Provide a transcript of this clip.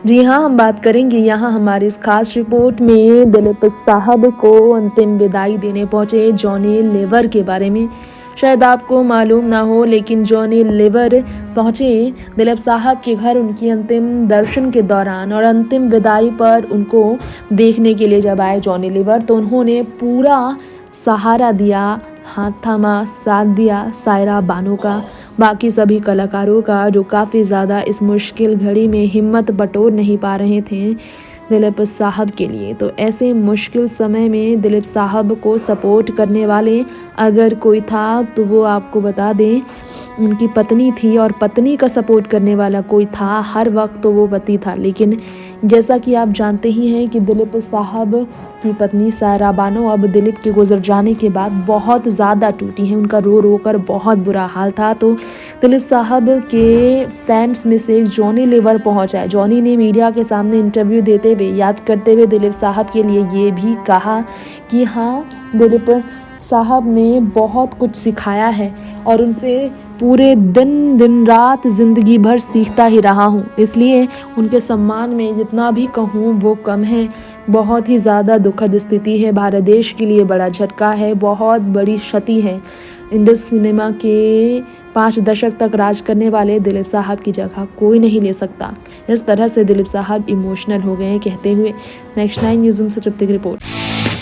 जी हाँ, हम बात करेंगे यहाँ हमारी इस खास रिपोर्ट में दिलीप साहब को अंतिम विदाई देने पहुंचे जॉनी लीवर के बारे में। शायद आपको मालूम ना हो, लेकिन जॉनी लीवर पहुंचे दिलीप साहब के घर उनकी अंतिम दर्शन के दौरान, और अंतिम विदाई पर उनको देखने के लिए जब आए जॉनी लीवर, तो उन्होंने पूरा सहारा दिया, हाथ थामा, साथ दिया सायरा बानो का, बाकी सभी कलाकारों का, जो काफ़ी ज़्यादा इस मुश्किल घड़ी में हिम्मत बटोर नहीं पा रहे थे दिलीप साहब के लिए। तो ऐसे मुश्किल समय में दिलीप साहब को सपोर्ट करने वाले अगर कोई था तो वो आपको बता दें उनकी पत्नी थी, और पत्नी का सपोर्ट करने वाला कोई था हर वक्त तो वो पति था। लेकिन जैसा कि आप जानते ही हैं कि दिलीप साहब की पत्नी सायरा बानो अब दिलीप के गुजर जाने के बाद बहुत ज़्यादा टूटी हैं, उनका रो रो कर बहुत बुरा हाल था। तो दिलीप साहब के फैंस में से जॉनी लीवर पहुंचा है। जॉनी ने मीडिया के सामने इंटरव्यू देते हुए, याद करते हुए दिलीप साहब के लिए ये भी कहा कि हाँ, दिलीप साहब ने बहुत कुछ सिखाया है और उनसे पूरे दिन रात ज़िंदगी भर सीखता ही रहा हूँ, इसलिए उनके सम्मान में जितना भी कहूँ वो कम है। बहुत ही ज़्यादा दुखद स्थिति है, भारत देश के लिए बड़ा झटका है, बहुत बड़ी क्षति है। इंडस सिनेमा के 5 दशक तक राज करने वाले दिलीप साहब की जगह कोई नहीं ले सकता। इस तरह से दिलीप साहब इमोशनल हो गए हैं कहते हुए। नेक्स्ट 9 न्यूज़ से तृप्ति की रिपोर्ट।